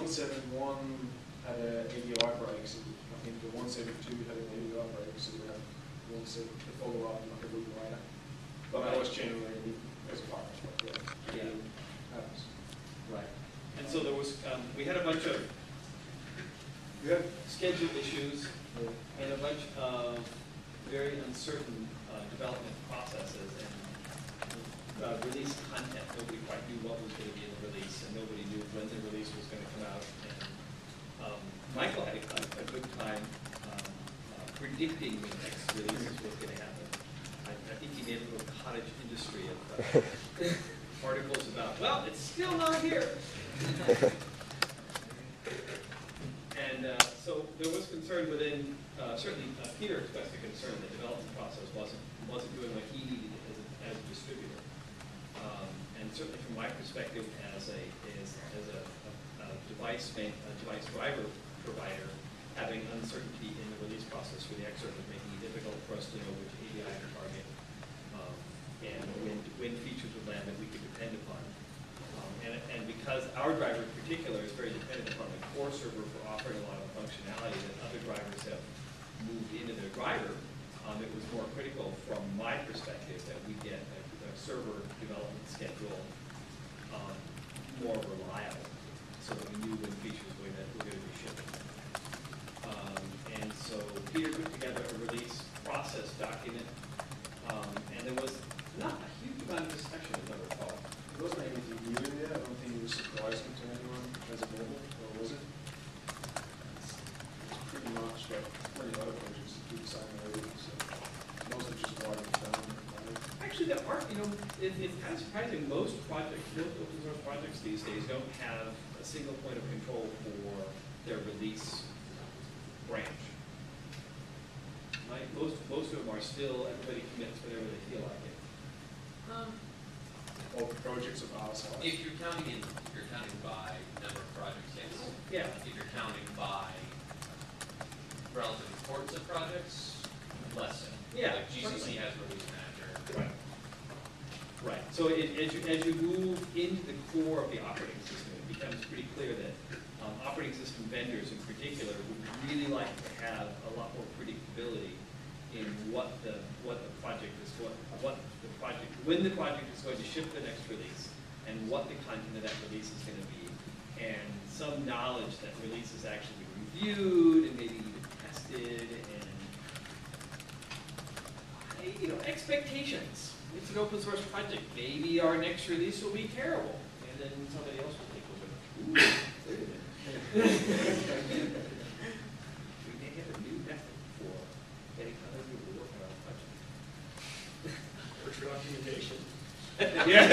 171 had an ADI break, so I think the 172 had an ADI break, so we have one to follow up on every wire. But that was generally as far as yeah. happens. Right. And so there was, we had a bunch of schedule issues and a bunch of very uncertain development processes and release content. Nobody quite knew what was going to be in the release, and nobody knew when the release was going to come out. And Michael had a good time predicting when the next release was going to happen. I think he made a little cottage industry of articles about, well, it's still not here. And so there was concern within, certainly Peter expressed a concern that the development process wasn't doing what he needed as a distributor. And certainly from my perspective as a device driver provider, having uncertainty in the release process for the Xserver was making it difficult for us to know which API to target and when features would land that we could depend upon. And because our driver in particular is very dependent upon the core server for offering a lot of functionality that other drivers have moved into their driver, it was more critical from my perspective that we get a server development schedule more reliable so that we knew when features were going to be shipping. And so Peter put together a release process document, and there was not a huge amount of discussion, as I recall. There wasn't anything new in there. I don't think it was surprising to anyone as a normal, or was it? It's pretty much like plenty of other projects that do the same already, so most of it just writing it down. Actually, there are, it's kind of surprising. Most projects, most open source projects these days don't have a single point of control for their release branch. Right? Most of them are still, everybody commits whenever they feel like it. Or projects of our size. If you're counting by number of projects, yes. Yeah. If you're counting by relative importance of projects, less so. Yeah. Like GCC has release manager. Right. Right. So as you move into the core of the operating system, it becomes pretty clear that operating system vendors in particular would really like to have a lot more predictability in what the project is, when the project is going to ship the next release, and what the content of that release is going to be, and some knowledge that release is actually reviewed and maybe even tested, and expectations. It's an open source project. Maybe our next release will be terrible, and then somebody else will take over. Ooh, wait a minute. We may have a new method for getting other people to work on our project. Or documentation. Yeah.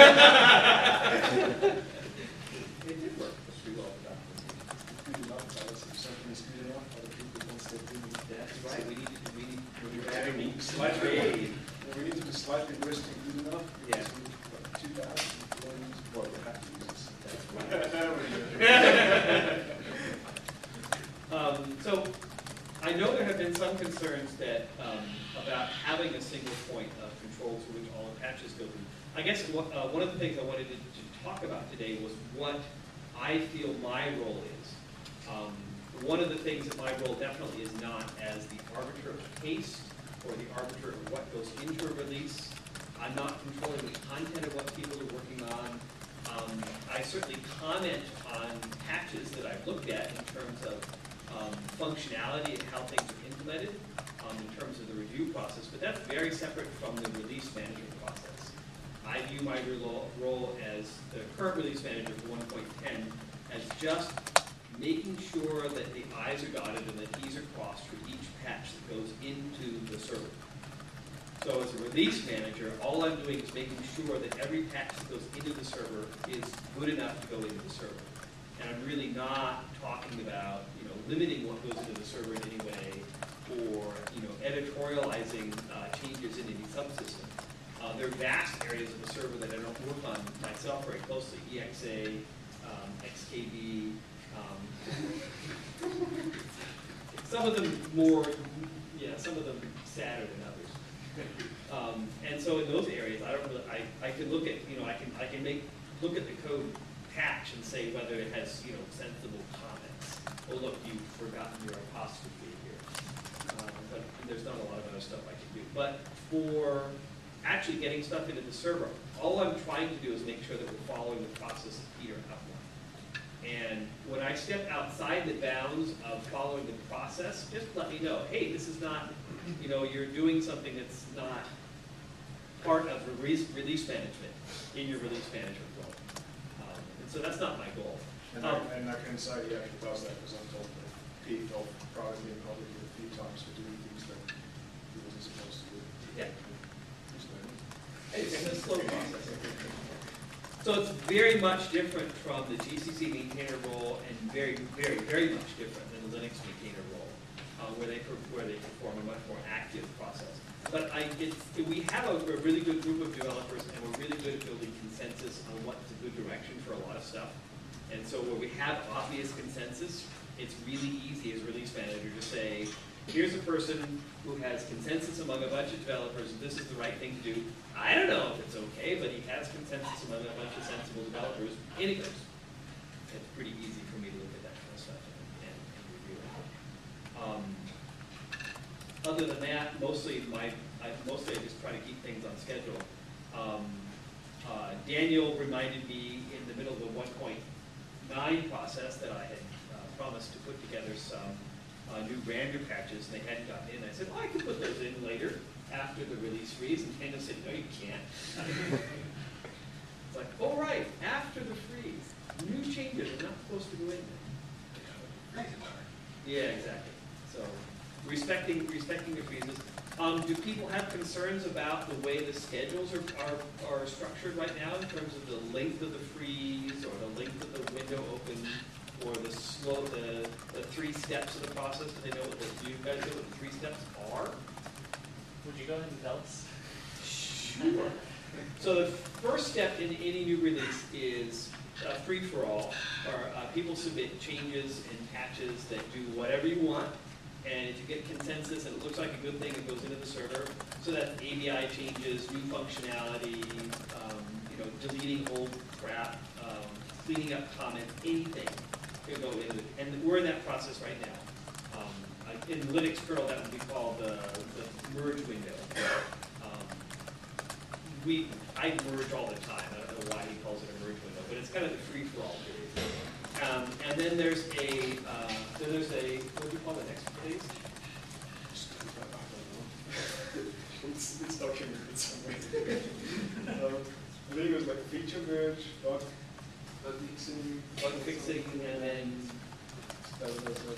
It did work pretty well for documentation. Good enough, if something is good enough, other people won't step in. That's right. We need We need to be slightly worse than good enough. Yeah. 2,000 employees. Well, we have to use this. That's right. So I know there have been some concerns that about having a single point of control to which all the patches go through. I guess one of the things I wanted to talk about today was what I feel my role is. One of the things that my role definitely is not as the arbiter of taste or the arbiter of what goes into a release. I'm not controlling the content of what people are working on. I certainly comment on patches that I've looked at in terms of functionality and how things are implemented in terms of the review process, but that's very separate from the release management process. I view my role as the current release manager for 1.10 as just making sure that the I's are dotted and the T's are crossed for each patch that goes into the server. So as a release manager, all I'm doing is making sure that every patch that goes into the server is good enough to go into the server. And I'm really not talking about, limiting what goes into the server in any way, or, editorializing changes in any subsystem. There are vast areas of the server that I don't work on myself very closely. EXA, XKB, some of them some of them sadder than others. And so in those areas, I don't really, I can look at, I can look at the code patch and say whether it has, you know, sensible comments. Oh, look, you've forgotten your apostrophe here. But there's not a lot of other stuff I can do. But for actually getting stuff into the server, all I'm trying to do is make sure that we're following the process that Peter outlined. And when I step outside the bounds of following the process, just let me know, hey, this is not, you know, you're doing something that's not part of release management in your release management role. And so that's not my goal. And I can say he actually does that because I'm told that Pete told privately and publicly a few times for doing things that he wasn't supposed to do. Yeah. It's a slow process. So it's very much different from the GCC maintainer role, and very, very, very much different than the Linux maintainer role, where they perform a much more active process. But we have a really good group of developers, and we're really good at building consensus on what's a good direction for a lot of stuff. And so where we have obvious consensus, it's really easy as release manager to say, here's a person who has consensus among a bunch of developers, this is the right thing to do. I don't know if it's okay, but he has consensus among a bunch of sensible developers, and it goes. It's pretty easy for me to look at that kind of stuff and review it. Other than that, mostly I just try to keep things on schedule. Daniel reminded me in the middle of the 1.9 process that I had promised to put together some new Grander patches, and they hadn't gotten in. I said, well, I can put those in later after the release freeze, and Daniel said, no, you can't. It's like, all right, after the freeze, new changes are not supposed to go in there. Yeah, exactly. So respecting the freezes. Do people have concerns about the way the schedules are structured right now in terms of the length of the freeze or the length of the window open or the 3 steps of the process? Do you guys know what the 3 steps are? Would you go into belts? Sure. So the first step in any new release is free-for-all, or people submit changes and patches that do whatever you want. And if you get consensus and it looks like a good thing, it goes into the server. So that's ABI changes, new functionality, deleting old crap, cleaning up comments, anything can go into it. And we're in that process right now. In Linux kernel, that would be called the merge window. I merge all the time. I don't know why he calls it a merge window, but it's kind of the free-for-all period. And then there's a what do you call the next phase? It's documented somewhere. I think it was like feature merge, bug fixing, and then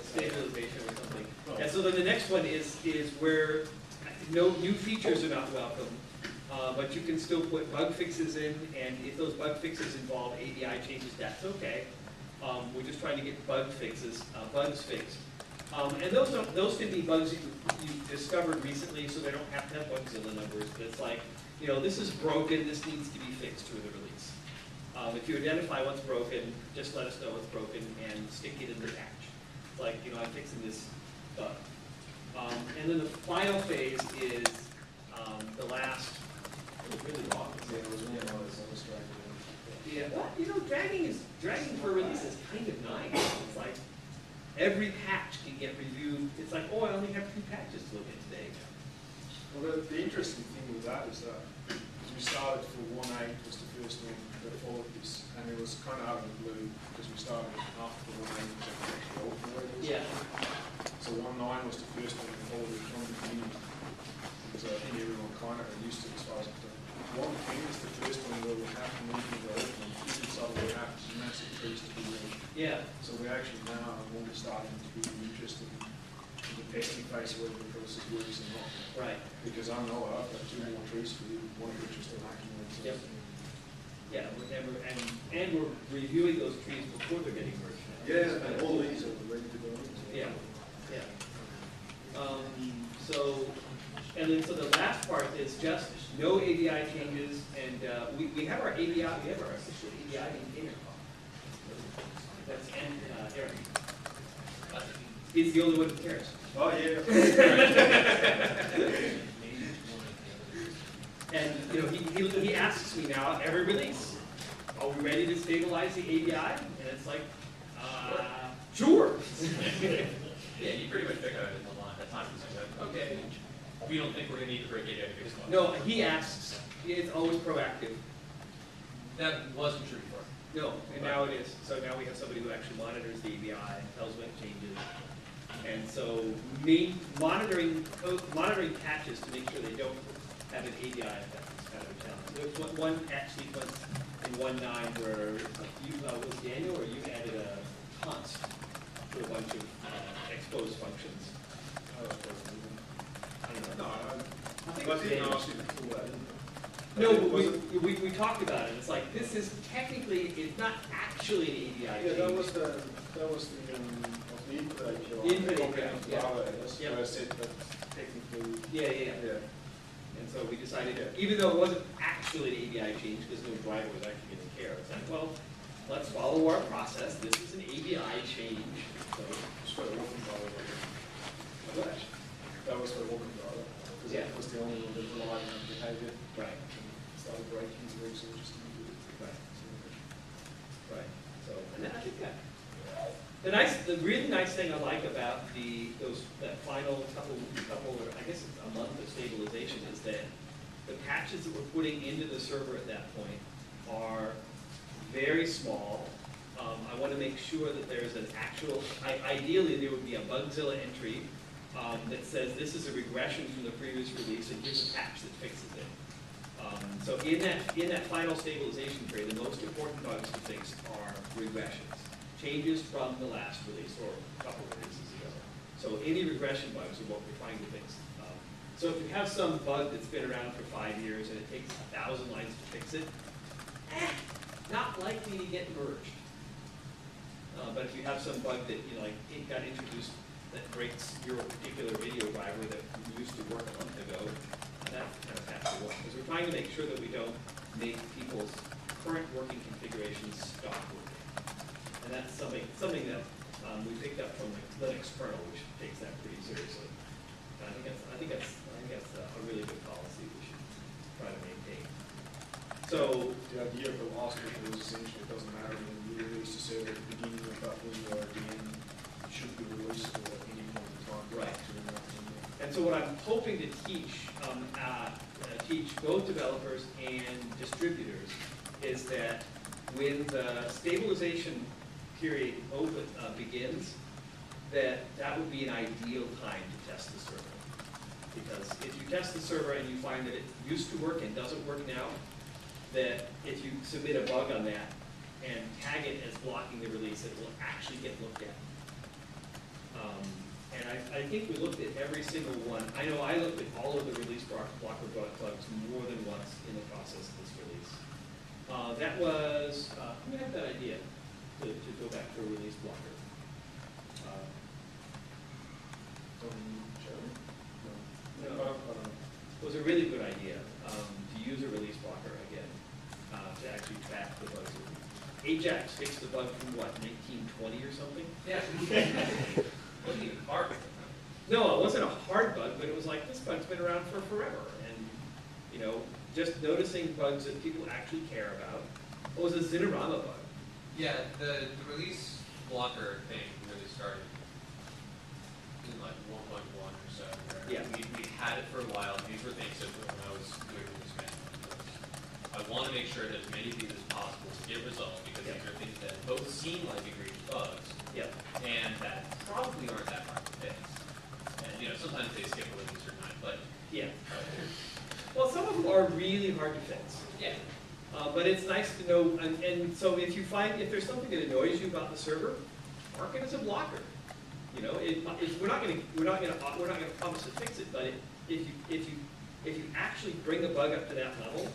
stabilization or something. And so then the next one is where no new features are not welcome, but you can still put bug fixes in, and if those bug fixes involve ABI changes, that's okay. We're just trying to get bugs fixed. And those can be bugs you've discovered recently, so they don't have to have Bugzilla numbers. But it's like, this is broken, this needs to be fixed through the release. If you identify what's broken, just let us know what's broken and stick it in the patch. It's like, I'm fixing this bug. And then the final phase is the last, it was really long. Yeah, it was really long, so I was dragging it. Yeah, well, dragging for release is kind of nice. It's like every patch can get reviewed. It's like, oh, I only have 2 patches to look at today. Well, the interesting thing with that is that we started for 1.8 was the first one that followed this, and it was kind of out of the blue because we started after 1.8, which I think actually old for it. Yeah. So 1.9 was the first one that followed it from the beginning, because I think everyone kind of got used to it as far as the 1 thing is the first one where we have to move the road and suddenly we have massive trees to be ready. Yeah. So we actually now are really starting to be interested in the testing phase whether the process works or not. Right. Because I know I've got 2 more trees for you, one of which is still hacking on. So Yep. Yeah, and we're reviewing those trees before they're getting merged now. yeah, and all these are ready to go in. Yeah. Yeah. And then the last part is just no ABI changes, and we have our ABI, we have our official ABI maintainer call. That's Aaron. He's the only one who cares. Oh, yeah. And he asks me now every release, are we ready to stabilize the ABI? And it's like, sure. Yeah, you pretty much pick out a lot at times. It's like, okay, we don't think we're going to need to break ABI fix much. No, he asks. It's always proactive. That wasn't true before. No, and now it is. So now we have somebody who actually monitors the ABI, tells when it changes. And so monitoring patches to make sure they don't have an ABI effect is kind of a challenge. There's one patch sequence in 1.9 where was Daniel or you added a const to a bunch of exposed functions. I don't know. No, I think I it was didn't Daniel. ask you to pull that in. No, Was but we talked about it. It's like, this is technically, it's not actually an ABI Yeah, change. that was the input API. Input API, yeah. That's Yep. where I said that technically. Yeah. Yeah. And so we decided, even though it wasn't actually an ABI change, because no driver was actually going to care, it's like, well, let's follow our process. This is an ABI change. So, Just for the walking driver. what? That was for the walking driver. Because Yeah. that was the only one that relied on behavior. Right, Started breaking the rigs or just didn't do it. right. So, and then I think the really nice thing I like about that final couple, or I guess it's a month of stabilization is that the patches that we're putting into the server at that point are very small. I want to make sure that there's an actual, ideally there would be a Bugzilla entry that says this is a regression from the previous release and here's a patch that fixes it. So in that final stabilization period, the most important bugs to fix are regressions, changes from the last release or a couple of releases ago. So any regression bugs are what we're trying to fix. So if you have some bug that's been around for 5 years and it takes 1,000 lines to fix it, not likely to get merged. But if you have some bug that like it got introduced that breaks your particular video driver that used to work a month ago, that's kind of patch to work. Because we're trying to make sure that we don't make people's current working configurations stop working. And that's something that we picked up from the Linux kernel, which takes that pretty seriously. And I think that's a really good policy we should try to maintain. So The idea of the last one was essentially it doesn't matter when you release the server at the beginning of that window or at the end, it should be released at any point in time. Right. And so what I'm hoping to teach both developers and distributors is that when the stabilization period begins, that would be an ideal time to test the server. Because if you test the server and you find that it used to work and doesn't work now, that if you submit a bug on that and tag it as blocking the release, it will actually get looked at. And I think we looked at every single one. I know I looked at all of the release blocker bugs more than once in the process of this release. That was, who had that idea to go back to a release blocker? No. It was a really good idea to use a release blocker again to actually track the bugs. Ajax fixed the bug from what, 1920 or something? Yeah. Wasn't even hard. No, it wasn't a hard bug, but it was like, this bug's been around for forever. And, just noticing bugs that people actually care about. It was a Zinorama bug. Yeah, the release blocker thing really started in like 1.1 or so. Where Yeah. We had it for a while. These were things that when I was doing release management, I want to make sure that as many of these as possible to get resolved because these are things that both seem like egregious bugs Yeah. and that probably aren't that hard to fix. And sometimes they skip a release or not, but Yeah. Well, some of them are really hard to fix. yeah. But it's nice to know, and so if there's something that annoys you about the server, mark it as a blocker. We're not going to promise to fix it, but if you actually bring the bug up to that level,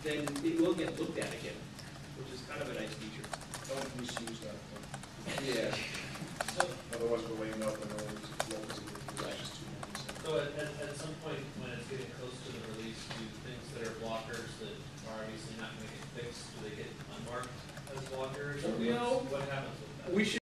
then it will get looked at again, which is kind of a nice feature. Don't misuse that. Yeah. So, Otherwise we'll end up in all these blocks of it's just too many. So at some point, when it's getting close to the release, do things that are blockers that are obviously not going to get fixed, do they get unmarked as blockers? Or No. what happens with that? We should